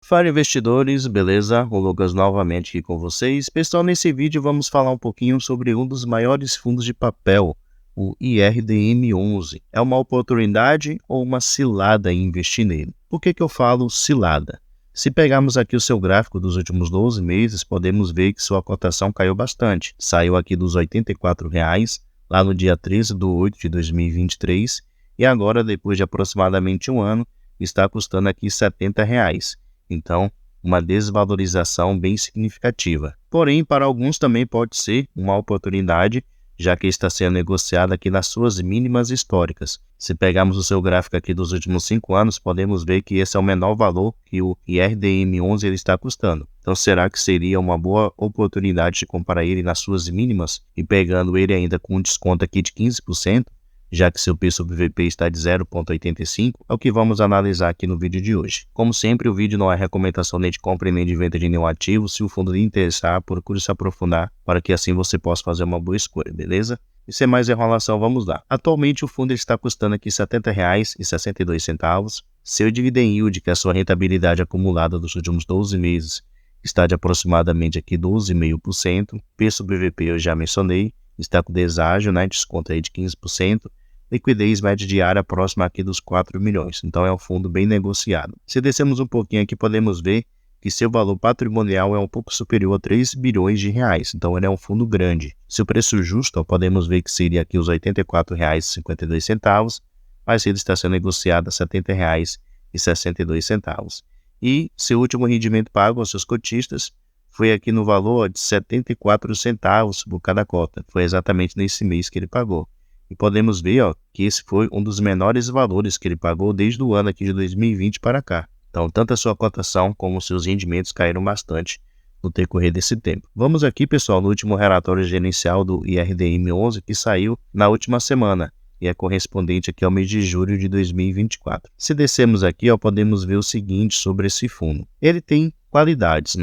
Fala investidores, beleza? O Lucas novamente aqui com vocês. Pessoal, nesse vídeo vamos falar um pouquinho sobre um dos maiores fundos de papel, o IRDM11. É uma oportunidade ou uma cilada em investir nele? Por que eu falo cilada? Se pegarmos aqui o seu gráfico dos últimos 12 meses, podemos ver que sua cotação caiu bastante. Saiu aqui dos R$ 84,00 lá no dia 13/8 de 2023 e agora, depois de aproximadamente um ano, está custando aqui R$ 70,00. Então, uma desvalorização bem significativa. Porém, para alguns também pode ser uma oportunidade, já que está sendo negociada aqui nas suas mínimas históricas. Se pegarmos o seu gráfico aqui dos últimos 5 anos, podemos ver que esse é o menor valor que o IRDM11 ele está custando. Então, será que seria uma boa oportunidade de comprar ele nas suas mínimas e pegando ele ainda com um desconto aqui de 15%? Já que seu P sobre VP está de 0,85, é o que vamos analisar aqui no vídeo de hoje. Como sempre, o vídeo não é recomendação nem de compra nem de venda de nenhum ativo. Se o fundo lhe interessar, procure se aprofundar para que assim você possa fazer uma boa escolha, beleza? E sem mais enrolação, vamos lá. Atualmente o fundo está custando aqui R$ 70,62. Seu dividend yield, que é a sua rentabilidade acumulada dos últimos 12 meses, está de aproximadamente aqui 12,5%. P sobre VP eu já mencionei. Está com deságio, desconto aí de 15%, liquidez média diária próxima aqui dos 4 milhões, então é um fundo bem negociado. Se descermos um pouquinho aqui, podemos ver que seu valor patrimonial é um pouco superior a 3 bilhões de reais, então ele é um fundo grande. Seu preço justo, podemos ver que seria aqui os R$ 84,52, mas ele está sendo negociado a R$ 70,62. E seu último rendimento pago aos seus cotistas foi aqui no valor de 74 centavos por cada cota. Foi exatamente nesse mês que ele pagou. E podemos ver que esse foi um dos menores valores que ele pagou desde o ano aqui de 2020 para cá. Então, tanto a sua cotação como os seus rendimentos caíram bastante no decorrer desse tempo. Vamos aqui, pessoal, no último relatório gerencial do IRDM11 que saiu na última semana e é correspondente aqui ao mês de julho de 2024. Se descermos aqui, podemos ver o seguinte sobre esse fundo. Ele tem qualidades,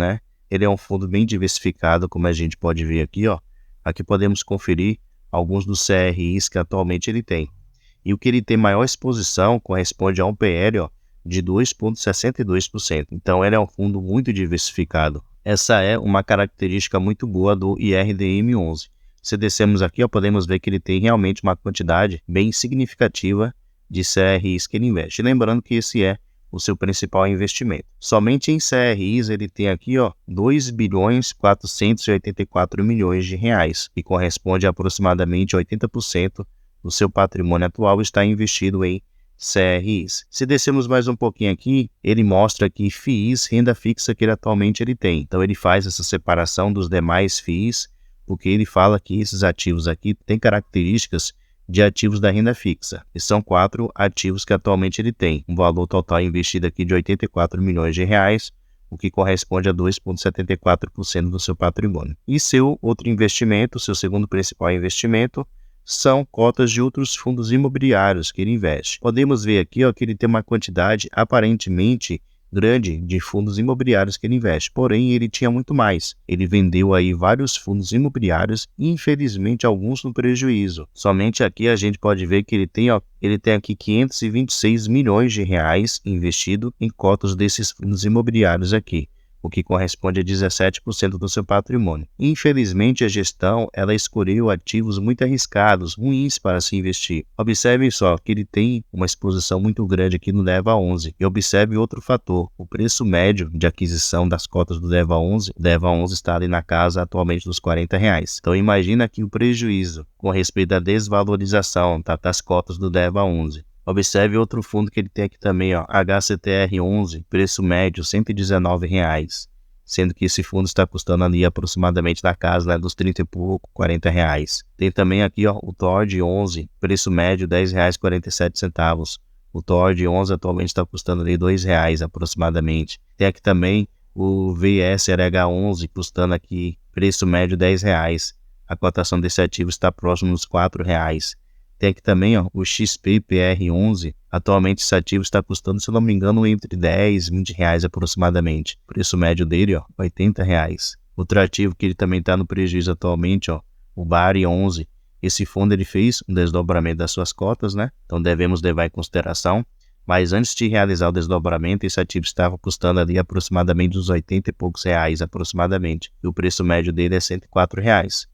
Ele é um fundo bem diversificado, como a gente pode ver aqui, Aqui podemos conferir alguns dos CRIs que atualmente ele tem. E o que ele tem maior exposição corresponde a um PL, de 2,62%. Então, ele é um fundo muito diversificado. Essa é uma característica muito boa do IRDM11. Se descermos aqui, podemos ver que ele tem realmente uma quantidade bem significativa de CRIs que ele investe. Lembrando que esse é o seu principal investimento. Somente em CRIs ele tem aqui 2,484 bilhões de reais, que corresponde a aproximadamente 80% do seu patrimônio atual está investido em CRIs. Se descermos mais um pouquinho aqui, ele mostra aqui FIIs, renda fixa que atualmente ele tem. Então ele faz essa separação dos demais FIIs, porque ele fala que esses ativos aqui têm características de ativos da renda fixa. E são 4 ativos que atualmente ele tem. Um valor total investido aqui de 84 milhões de reais, o que corresponde a 2,74% do seu patrimônio. E seu outro investimento, seu segundo principal investimento, são cotas de outros fundos imobiliários que ele investe. Podemos ver aqui que ele tem uma quantidade aparentemente grande de fundos imobiliários que ele investe, porém ele tinha muito mais. Ele vendeu aí vários fundos imobiliários e infelizmente alguns no prejuízo. Somente aqui a gente pode ver que ele tem aqui 526 milhões de reais investido em cotas desses fundos imobiliários aqui, o que corresponde a 17% do seu patrimônio. Infelizmente, a gestão ela escolheu ativos muito arriscados, ruins para se investir. Observe só que ele tem uma exposição muito grande aqui no DEVA11. E observe outro fator, o preço médio de aquisição das cotas do DEVA11. O DEVA11 está ali na casa atualmente dos R$ 40. Então, imagina aqui o prejuízo com respeito à desvalorização das cotas do DEVA11. Observe outro fundo que ele tem aqui também, HCTR11, preço médio R$ 119, sendo que esse fundo está custando ali aproximadamente na casa dos 30 e pouco, R$ 40. Tem também aqui o TORD11, preço médio R$ 10,47. O TORD11 atualmente está custando ali R$ 2 aproximadamente. Tem aqui também o VSRH11, custando aqui preço médio R$ 10. A cotação desse ativo está próximo dos R$ 4. Tem aqui também o XPPR11, atualmente esse ativo está custando, se não me engano, entre 10 e 20 reais aproximadamente. O preço médio dele, R$ 80. Outro ativo que ele também está no prejuízo atualmente, o BARI11. Esse fundo ele fez um desdobramento das suas cotas, Então devemos levar em consideração Mas antes de realizar o desdobramento, esse ativo estava custando ali aproximadamente uns 80 e poucos reais aproximadamente. E o preço médio dele é R$ 104.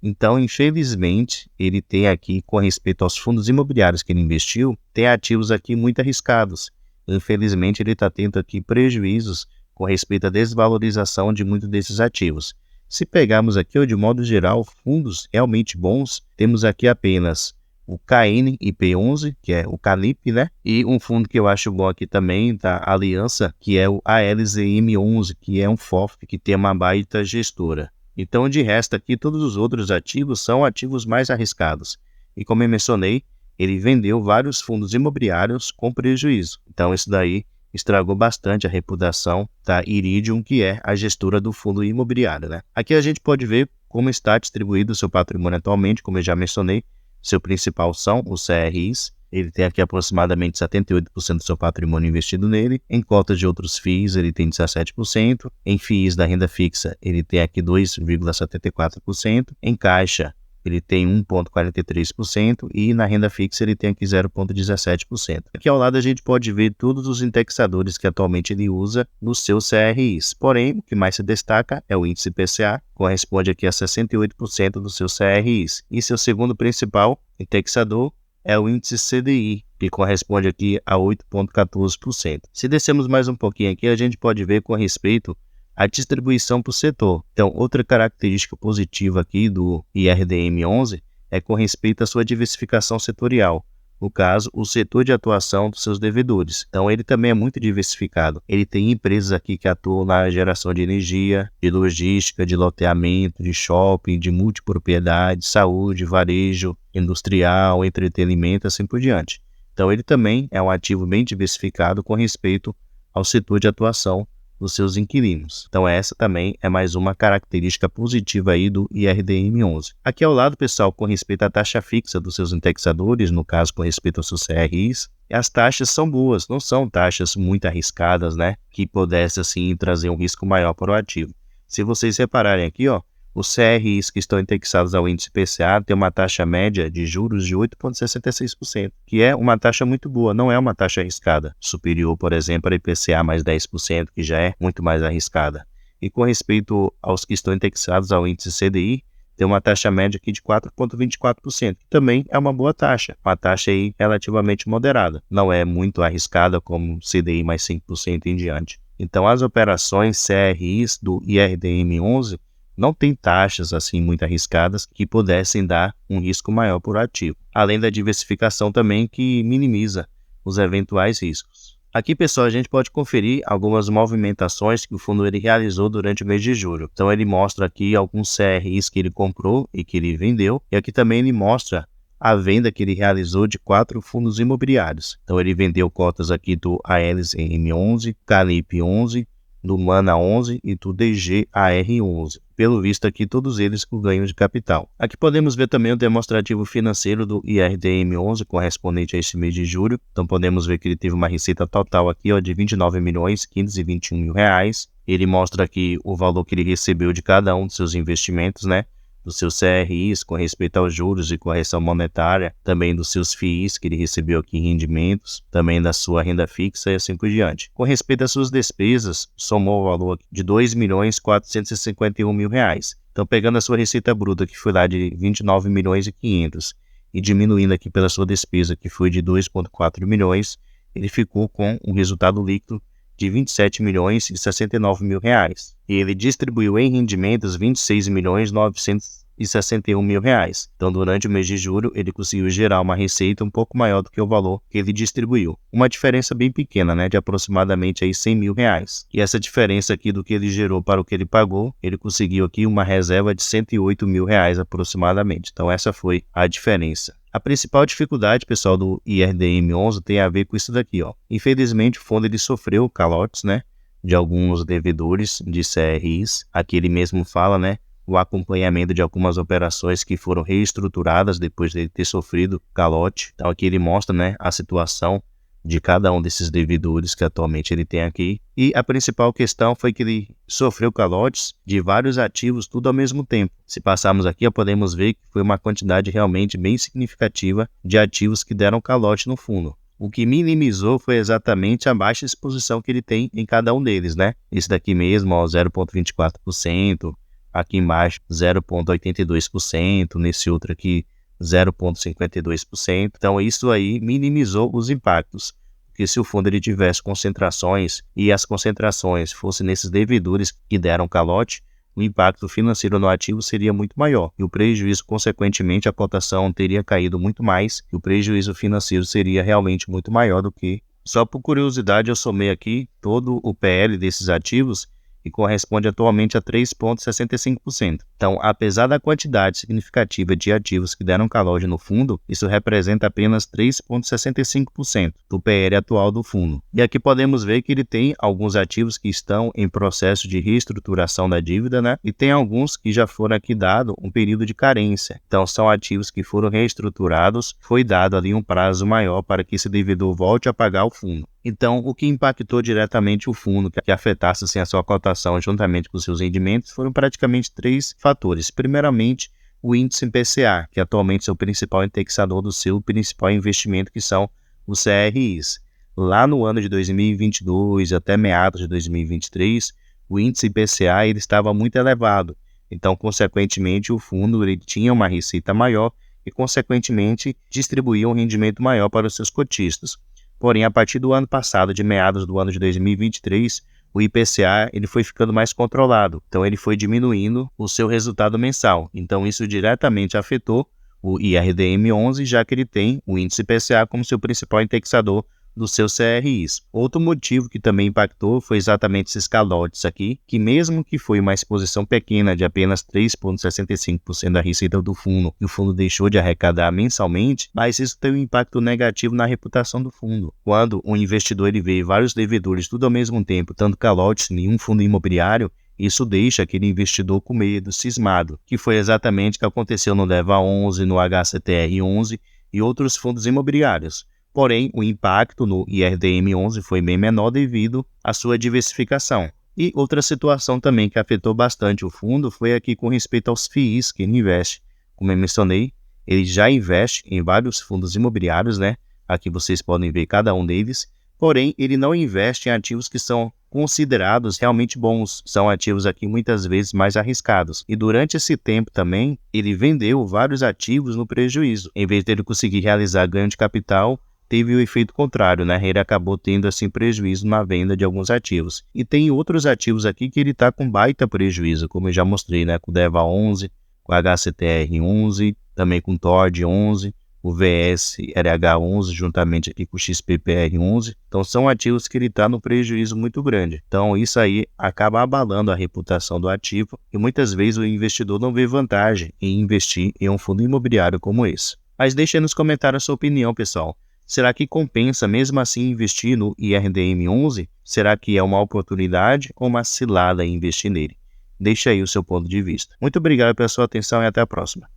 Então, infelizmente, ele tem aqui, com respeito aos fundos imobiliários que ele investiu, tem ativos aqui muito arriscados. Infelizmente, ele está tendo aqui prejuízos com respeito à desvalorização de muitos desses ativos. Se pegarmos aqui, de modo geral, fundos realmente bons, temos aqui apenas o KNIP11, que é o Canip, né? E um fundo que eu acho bom aqui também, da Aliança, que é o ALZM11, que é um FOF, que tem uma baita gestora. Então, de resto aqui, todos os outros ativos são ativos mais arriscados. E como eu mencionei, ele vendeu vários fundos imobiliários com prejuízo. Então, isso daí estragou bastante a reputação da Iridium, que é a gestora do fundo imobiliário, né? Aqui a gente pode ver como está distribuído o seu patrimônio atualmente, como eu já mencionei. Seu principal são os CRIs, ele tem aqui aproximadamente 78% do seu patrimônio investido nele. Em cotas de outros FIIs, ele tem 17%. Em FIIs da renda fixa, ele tem aqui 2,74%. Em caixa, ele tem 1,43% e na renda fixa ele tem aqui 0,17%. Aqui ao lado a gente pode ver todos os indexadores que atualmente ele usa nos seus CRIs. Porém, o que mais se destaca é o índice IPCA, corresponde aqui a 68% dos seus CRIs. E seu segundo principal indexador é o índice CDI, que corresponde aqui a 8,14%. Se descermos mais um pouquinho aqui, a gente pode ver com respeito a distribuição por setor. Então, outra característica positiva aqui do IRDM11 é com respeito à sua diversificação setorial. No caso, o setor de atuação dos seus devedores. Então, ele também é muito diversificado. Ele tem empresas aqui que atuam na geração de energia, de logística, de loteamento, de shopping, de multipropriedade, saúde, varejo, industrial, entretenimento, assim por diante. Então, ele também é um ativo bem diversificado com respeito ao setor de atuação dos seus inquilinos. Então essa também é mais uma característica positiva aí do IRDM11. Aqui ao lado, pessoal, com respeito à taxa fixa dos seus indexadores, no caso com respeito aos seus CRIs, as taxas são boas, não são taxas muito arriscadas, né, que pudesse assim trazer um risco maior para o ativo. Se vocês repararem aqui, os CRIs que estão indexados ao índice IPCA têm uma taxa média de juros de 8,66%, que é uma taxa muito boa, não é uma taxa arriscada, superior, por exemplo, a IPCA mais 10%, que já é muito mais arriscada. E com respeito aos que estão indexados ao índice CDI, tem uma taxa média aqui de 4,24%, que também é uma boa taxa, uma taxa aí relativamente moderada, não é muito arriscada como CDI mais 5% em diante. Então as operações CRIs do IRDM11 não tem taxas assim muito arriscadas que pudessem dar um risco maior por ativo, além da diversificação também que minimiza os eventuais riscos. Aqui, pessoal, a gente pode conferir algumas movimentações que o fundo ele realizou durante o mês de julho. Então ele mostra aqui alguns CRIs que ele comprou e que ele vendeu, e aqui também ele mostra a venda que ele realizou de 4 fundos imobiliários. Então ele vendeu cotas aqui do ALZM11, Canip11, do Mana 11 e do DGAR11. Pelo visto aqui, todos eles com ganho de capital. Aqui podemos ver também o demonstrativo financeiro do IRDM11 correspondente a esse mês de julho. Então podemos ver que ele teve uma receita total aqui de R$29.521.000. Ele mostra aqui o valor que ele recebeu de cada um dos seus investimentos, né? Dos seus CRIs com respeito aos juros e correção monetária, também dos seus FIIs que ele recebeu aqui em rendimentos, também da sua renda fixa e assim por diante. Com respeito às suas despesas, somou o valor de R$2.451.000. Então pegando a sua receita bruta, que foi lá de R$29.500.000 e diminuindo aqui pela sua despesa, que foi de R$2,4 milhões, ele ficou com um resultado líquido de R$27.069.000. E ele distribuiu em rendimentos R$26.961.000. Então, durante o mês de julho, ele conseguiu gerar uma receita um pouco maior do que o valor que ele distribuiu. Uma diferença bem pequena, né, de aproximadamente aí R$100.000. E essa diferença aqui do que ele gerou para o que ele pagou, ele conseguiu aqui uma reserva de R$108.000 aproximadamente. Então, essa foi a diferença. A principal dificuldade, pessoal, do IRDM11 tem a ver com isso daqui, Infelizmente, o fundo ele sofreu calotes, né, de alguns devedores de CRIs. Aqui ele mesmo fala, né, o acompanhamento de algumas operações que foram reestruturadas depois de ter sofrido calote. Então aqui ele mostra, né, a situação de cada um desses devedores que atualmente ele tem aqui. E a principal questão foi que ele sofreu calotes de vários ativos tudo ao mesmo tempo. Se passarmos aqui, podemos ver que foi uma quantidade realmente bem significativa de ativos que deram calote no fundo. o que minimizou foi exatamente a baixa exposição que ele tem em cada um deles, né? Esse daqui mesmo, ó, 0,24%, aqui embaixo 0,82%, nesse outro aqui 0,52%. Então isso aí minimizou os impactos, porque se o fundo ele tivesse concentrações e as concentrações fossem nesses devedores que deram calote, o impacto financeiro no ativo seria muito maior e o prejuízo, consequentemente, a cotação teria caído muito mais e o prejuízo financeiro seria realmente muito maior do que... Só por curiosidade, eu somei aqui todo o PL desses ativos e corresponde atualmente a 3,65%. Então, apesar da quantidade significativa de ativos que deram calote no fundo, isso representa apenas 3,65% do PL atual do fundo. E aqui podemos ver que ele tem alguns ativos que estão em processo de reestruturação da dívida, né? E tem alguns que já foram aqui dado um período de carência. Então, são ativos que foram reestruturados, foi dado ali um prazo maior para que esse devedor volte a pagar o fundo. Então, o que impactou diretamente o fundo, que afetasse assim, a sua cotação juntamente com seus rendimentos, foram praticamente 3 fatores. Primeiramente, o índice IPCA, que atualmente é o principal indexador do seu principal investimento, que são os CRIs. Lá no ano de 2022 até meados de 2023, o índice IPCA ele estava muito elevado. Então, consequentemente, o fundo ele tinha uma receita maior e, consequentemente, distribuía um rendimento maior para os seus cotistas. Porém, a partir do ano passado, de meados do ano de 2023, o IPCA ele foi ficando mais controlado. Então, ele foi diminuindo o seu resultado mensal. Então, isso diretamente afetou o IRDM11, já que ele tem o índice IPCA como seu principal indexador dos seus CRIs. Outro motivo que também impactou foi exatamente esses calotes aqui, que mesmo que foi uma exposição pequena de apenas 3,65% da receita do fundo, e o fundo deixou de arrecadar mensalmente, mas isso tem um impacto negativo na reputação do fundo. Quando um investidor ele vê vários devedores tudo ao mesmo tempo, tanto calotes em um fundo imobiliário, isso deixa aquele investidor com medo, cismado, que foi exatamente o que aconteceu no DEVA11, no HCTR11 e outros fundos imobiliários. Porém, o impacto no IRDM11 foi bem menor devido à sua diversificação. E outra situação também que afetou bastante o fundo foi aqui com respeito aos FIIs que ele investe. Como eu mencionei, ele já investe em vários fundos imobiliários, né? Aqui vocês podem ver cada um deles. Porém, ele não investe em ativos que são considerados realmente bons. São ativos aqui muitas vezes mais arriscados. E durante esse tempo também, ele vendeu vários ativos no prejuízo. Em vez de ele conseguir realizar ganho de capital, teve o efeito contrário, né? Ele acabou tendo assim prejuízo na venda de alguns ativos. E tem outros ativos aqui que ele está com baita prejuízo, como eu já mostrei, né? Com o DEVA11, com o HCTR11, também com o TORD11, o VSRH11, juntamente aqui com o XPPR11. Então são ativos que ele está no prejuízo muito grande. Então isso aí acaba abalando a reputação do ativo e muitas vezes o investidor não vê vantagem em investir em um fundo imobiliário como esse. Mas deixe aí nos comentários a sua opinião, pessoal. Será que compensa mesmo assim investir no IRDM11? Será que é uma oportunidade ou uma cilada investir nele? Deixe aí o seu ponto de vista. Muito obrigado pela sua atenção e até a próxima.